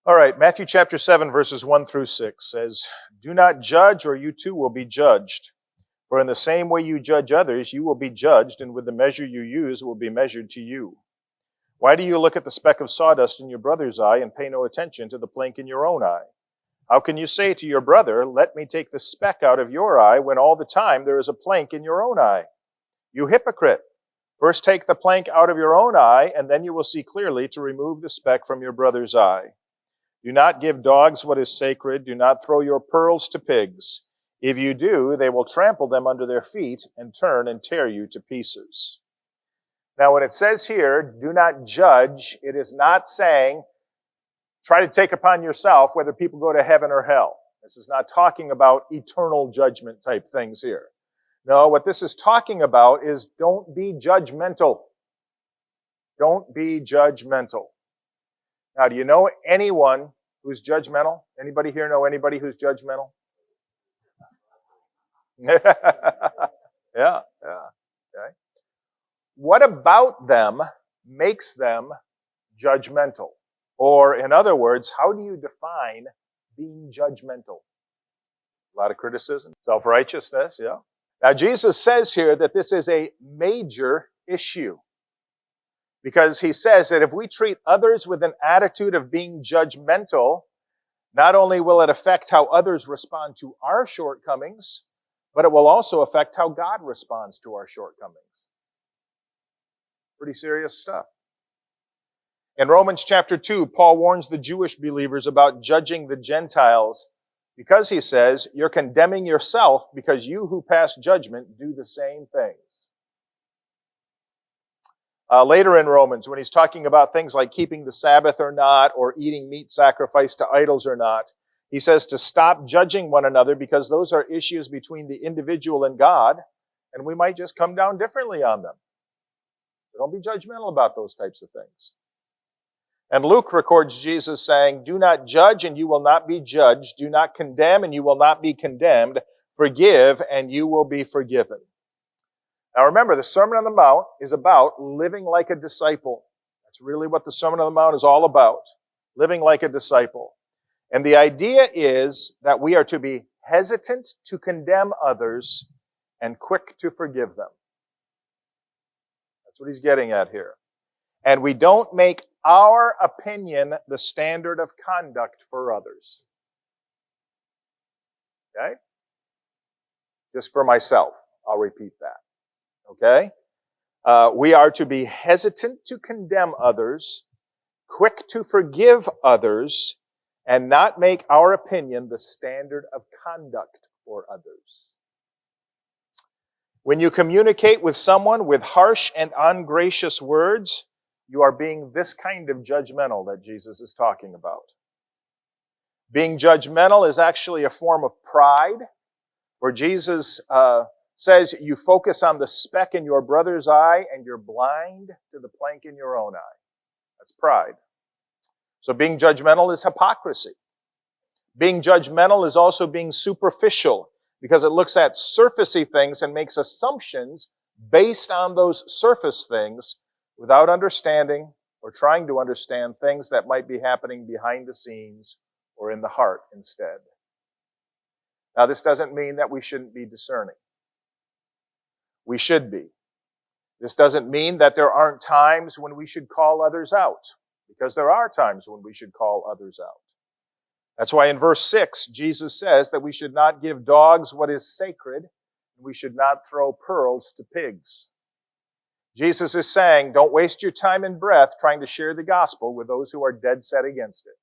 All right, Matthew chapter 7, verses 1 through 6 says, "Do not judge, or you too will be judged. For in the same way you judge others, you will be judged, and with the measure you use will be measured to you. Why do you look at the speck of sawdust in your brother's eye and pay no attention to the plank in your own eye? How can you say to your brother, 'Let me take the speck out of your eye,' when all the time there is a plank in your own eye? You hypocrite! First take the plank out of your own eye, and then you will see clearly to remove the speck from your brother's eye. Do not give dogs what is sacred. Do not throw your pearls to pigs. If you do, they will trample them under their feet and turn and tear you to pieces." Now, when it says here, do not judge, it is not saying, try to take upon yourself whether people go to heaven or hell. This is not talking about eternal judgment type things here. No, what this is talking about is don't be judgmental. Don't be judgmental. Now, do you know anyone who's judgmental? Anybody here know anybody who's judgmental? Yeah. Okay. What about them makes them judgmental? Or, in other words, how do you define being judgmental? A lot of criticism, self-righteousness, yeah. Now, Jesus says here that this is a major issue. Because he says that if we treat others with an attitude of being judgmental, not only will it affect how others respond to our shortcomings, but it will also affect how God responds to our shortcomings. Pretty serious stuff. In Romans chapter 2, Paul warns the Jewish believers about judging the Gentiles because he says, you're condemning yourself because you who pass judgment do the same things. Later in Romans, when he's talking about things like keeping the Sabbath or not, or eating meat sacrificed to idols or not, he says to stop judging one another because those are issues between the individual and God, and we might just come down differently on them. So don't be judgmental about those types of things. And Luke records Jesus saying, "Do not judge and you will not be judged. Do not condemn and you will not be condemned. Forgive and you will be forgiven." Now remember, the Sermon on the Mount is about living like a disciple. That's really what the Sermon on the Mount is all about, living like a disciple. And the idea is that we are to be hesitant to condemn others and quick to forgive them. That's what he's getting at here. And we don't make our opinion the standard of conduct for others. Okay? Just for myself, I'll repeat that. Okay? We are to be hesitant to condemn others, quick to forgive others, and not make our opinion the standard of conduct for others. When you communicate with someone with harsh and ungracious words, you are being this kind of judgmental that Jesus is talking about. Being judgmental is actually a form of pride, where Jesus says you focus on the speck in your brother's eye and you're blind to the plank in your own eye. That's pride. So being judgmental is hypocrisy. Being judgmental is also being superficial because it looks at surfacey things and makes assumptions based on those surface things without understanding or trying to understand things that might be happening behind the scenes or in the heart instead. Now, this doesn't mean that we shouldn't be discerning. We should be. This doesn't mean that there aren't times when we should call others out, because there are times when we should call others out. That's why in verse 6, Jesus says that we should not give dogs what is sacred, and we should not throw pearls to pigs. Jesus is saying, don't waste your time and breath trying to share the gospel with those who are dead set against it.